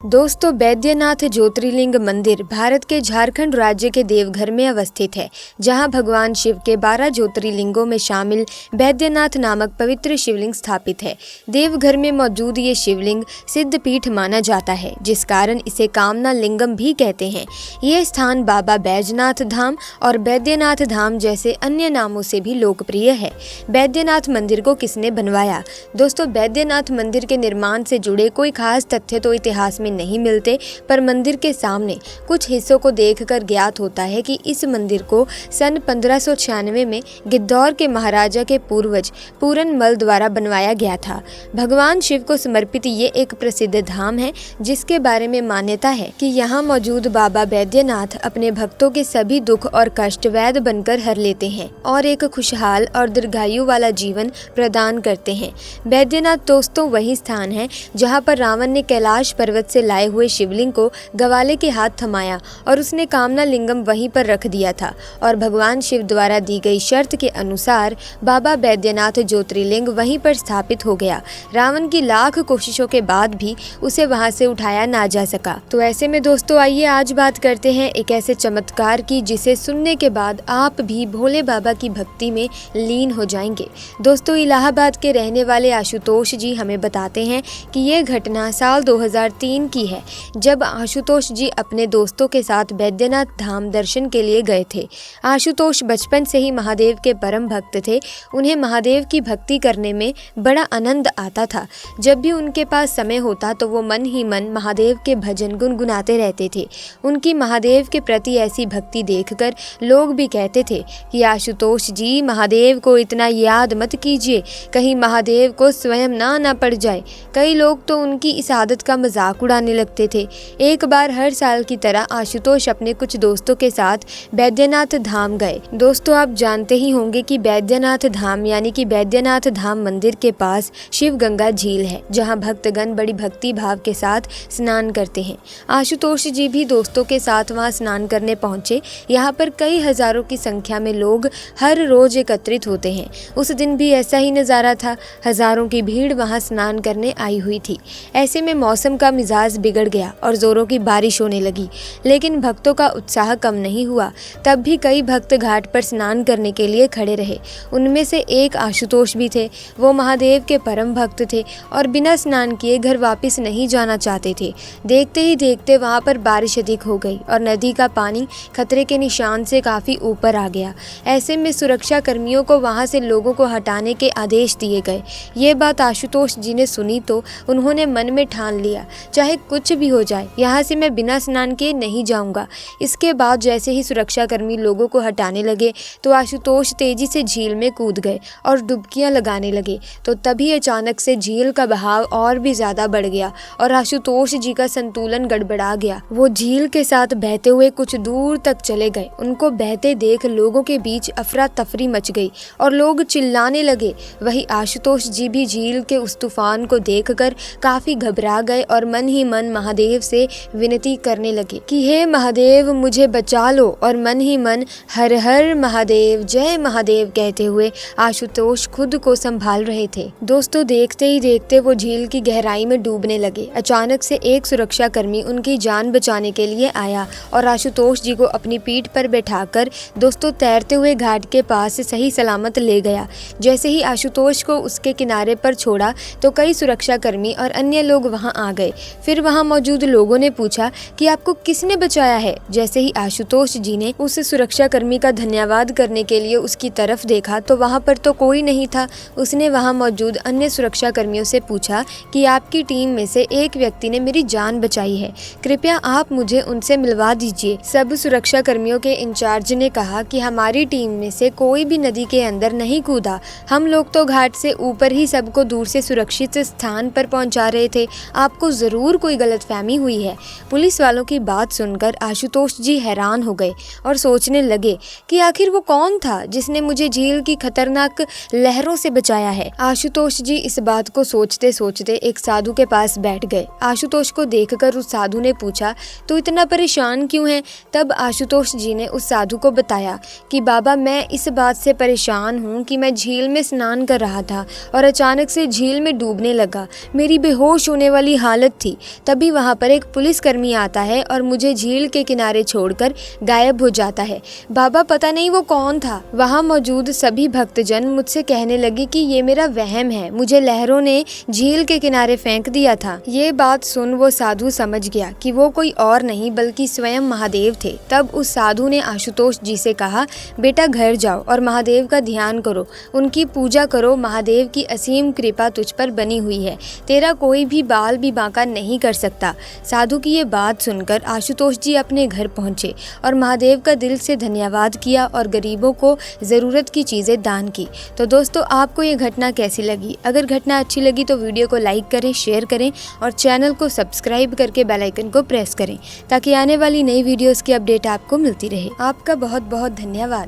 दोस्तों, बैद्यनाथ ज्योतिर्लिंग मंदिर भारत के झारखंड राज्य के देवघर में अवस्थित है, जहां भगवान शिव के 12 ज्योतिर्लिंगों में शामिल बैद्यनाथ नामक पवित्र शिवलिंग स्थापित है। देवघर में मौजूद ये शिवलिंग सिद्ध पीठ माना जाता है, जिस कारण इसे कामना लिंगम भी कहते हैं। ये स्थान बाबा बैजनाथ धाम और बैद्यनाथ धाम जैसे अन्य नामों से भी लोकप्रिय है। बैद्यनाथ मंदिर को किसने बनवाया? दोस्तों, बैद्यनाथ मंदिर के निर्माण से जुड़े कोई खास तथ्य तो इतिहास में नहीं मिलते, पर मंदिर के सामने कुछ हिस्सों को देखकर ज्ञात होता है कि इस मंदिर को सन 1596 में गिद्धौर के महाराजा के पूर्वज पूरनमल द्वारा बनवाया गया था। भगवान शिव को समर्पित ये एक प्रसिद्ध धाम है, जिसके बारे में मान्यता है कि यहाँ मौजूद बाबा बैद्यनाथ अपने भक्तों के सभी दुख और कष्ट वैद्य बनकर हर लेते हैं और एक खुशहाल और दीर्घायु वाला जीवन प्रदान करते हैं। बैद्यनाथ दोस्तों वही स्थान है जहाँ पर रावण ने कैलाश पर्वत से लाए हुए शिवलिंग को गवाले के हाथ थमाया और उसने कामना लिंगम वहीं पर रख दिया था और भगवान शिव द्वारा दी गई शर्त के अनुसार बाबा बैद्यनाथ ज्योतिर्लिंग वहीं पर स्थापित हो गया। रावण की लाख कोशिशों के बाद भी उसे वहां से उठाया ना जा सका। तो ऐसे में दोस्तों, आइए आज बात करते हैं एक ऐसे चमत्कार की जिसे सुनने के बाद आप भी भोले बाबा की भक्ति में लीन हो जाएंगे। दोस्तों, इलाहाबाद के रहने वाले आशुतोष जी हमें बताते हैं कि ये घटना साल 2003 की है, जब आशुतोष जी अपने दोस्तों के साथ बैद्यनाथ धाम दर्शन के लिए गए थे। आशुतोष बचपन से ही महादेव के परम भक्त थे। उन्हें महादेव की भक्ति करने में बड़ा आनंद आता था। जब भी उनके पास समय होता तो वो मन ही मन महादेव के भजन गुनगुनाते रहते थे। उनकी महादेव के प्रति ऐसी भक्ति देखकर लोग भी कहते थे कि आशुतोष जी, महादेव को इतना याद मत कीजिए, कहीं महादेव को स्वयं ना पड़ जाए। कई लोग तो उनकी इस आदत का मजाक उड़ाने लगते थे। एक बार हर साल की तरह आशुतोष अपने कुछ दोस्तों के साथ बैद्यनाथ धाम गए। दोस्तों, आप जानते ही होंगे कि बैद्यनाथ धाम यानी कि बैद्यनाथ धाम मंदिर के पास शिव गंगा झील है, जहां भक्तगण बड़ी भक्ति भाव के साथ स्नान करते हैं। आशुतोष जी भी दोस्तों के साथ वहां स्नान करने पहुंचे। यहाँ पर कई हजारों की संख्या में लोग हर रोज एकत्रित होते हैं। उस दिन भी ऐसा ही नज़ारा था। हजारों की भीड़ वहां स्नान करने आई हुई थी। ऐसे में मौसम का मिजाज बिगड़ गया और जोरों की बारिश होने लगी, लेकिन भक्तों का उत्साह कम नहीं हुआ। तब भी कई भक्त घाट पर स्नान करने के लिए खड़े रहे। उनमें से एक आशुतोष भी थे। वो महादेव के परम भक्त थे और बिना स्नान किए घर वापस नहीं जाना चाहते थे। देखते ही देखते वहां पर बारिश अधिक हो गई और नदी का पानी खतरे के निशान से काफी ऊपर आ गया। ऐसे में सुरक्षा कर्मियों को वहां से लोगों को हटाने के आदेश दिए गए। ये बात आशुतोष जी ने सुनी तो उन्होंने मन में ठान लिया, चाहे कुछ भी हो जाए, यहाँ से मैं बिना स्नान किए नहीं जाऊंगा। इसके बाद जैसे ही सुरक्षाकर्मी लोगों को हटाने लगे तो आशुतोष तेजी से झील में कूद गए और डुबकियां लगाने लगे। तो तभी अचानक से झील का बहाव और भी ज्यादा बढ़ गया और आशुतोष जी का संतुलन गड़बड़ा गया। वो झील के साथ बहते हुए कुछ दूर तक चले गए। उनको बहते देख लोगों के बीच अफरा तफरी मच गई और लोग चिल्लाने लगे। वही आशुतोष जी भी झील के उस तूफान को देखकर काफी घबरा गए और मन ही मन महादेव से विनती करने लगे कि हे महादेव, मुझे बचा लो, और मन ही मन हर हर महादेव, जय महादेव कहते हुए आशुतोष खुद को संभाल रहे थे। दोस्तों, देखते ही देखते वो झील की गहराई में डूबने लगे। अचानक से एक सुरक्षा कर्मी उनकी जान बचाने के लिए आया और आशुतोष जी को अपनी पीठ पर बैठाकर दोस्तों तैरते हुए घाट के पास से सही सलामत ले गया। जैसे ही आशुतोष को उसके किनारे पर छोड़ा तो कई सुरक्षा कर्मी और अन्य लोग वहां आ गए। फिर वहां मौजूद लोगों ने पूछा कि आपको किसने बचाया है। जैसे ही आशुतोष जी ने उस सुरक्षा कर्मी का धन्यवाद करने के लिए उसकी तरफ देखा तो वहां पर तो कोई नहीं था। उसने वहां मौजूद अन्य सुरक्षा कर्मियों से पूछा कि आपकी टीम में से एक व्यक्ति ने मेरी जान बचाई है, कृपया आप मुझे उनसे मिलवा दीजिए। सब सुरक्षा कर्मियों के इंचार्ज ने कहा कि हमारी टीम में से कोई भी नदी के अंदर नहीं कूदा, हम लोग तो घाट से ऊपर ही सबको दूर से सुरक्षित स्थान पर पहुंचा रहे थे, आपको जरूर कोई गलतफहमी हुई है। पुलिस वालों की बात सुनकर आशुतोष जी हैरान हो गए और सोचने लगे कि आखिर वो कौन था जिसने मुझे झील की खतरनाक लहरों से बचाया है। आशुतोष जी इस बात को सोचते सोचते एक साधु के पास बैठ गए। आशुतोष को देखकर उस साधु ने पूछा, तो इतना परेशान क्यों है? तब आशुतोष जी ने उस साधु को बताया कि बाबा, मैं इस बात से परेशान हूँ कि मैं झील में स्नान कर रहा था और अचानक से झील में डूबने लगा। मेरी बेहोश होने वाली हालत थी तभी वहाँ पर एक पुलिसकर्मी आता है और मुझे झील के किनारे छोड़कर गायब हो जाता है। बाबा पता नहीं वो कौन था। वहाँ मौजूद सभी भक्तजन मुझसे कहने लगे कि ये मेरा वहम है, मुझे लहरों ने झील के किनारे फेंक दिया था। ये बात सुन वो साधु समझ गया कि वो कोई और नहीं बल्कि स्वयं महादेव थे। तब उस साधु ने आशुतोष जी से कहा, बेटा घर जाओ और महादेव का ध्यान करो, उनकी पूजा करो। महादेव की असीम कृपा तुझ पर बनी हुई है, तेरा कोई भी बाल भी बांका नहीं कर सकता। साधु की ये बात सुनकर आशुतोष जी अपने घर पहुंचे और महादेव का दिल से धन्यवाद किया और गरीबों को ज़रूरत की चीज़ें दान की। तो दोस्तों, आपको ये घटना कैसी लगी? अगर घटना अच्छी लगी तो वीडियो को लाइक करें, शेयर करें और चैनल को सब्सक्राइब करके बेल आइकन को प्रेस करें ताकि आने वाली नई वीडियोस की अपडेट आपको मिलती रहे। आपका बहुत बहुत धन्यवाद।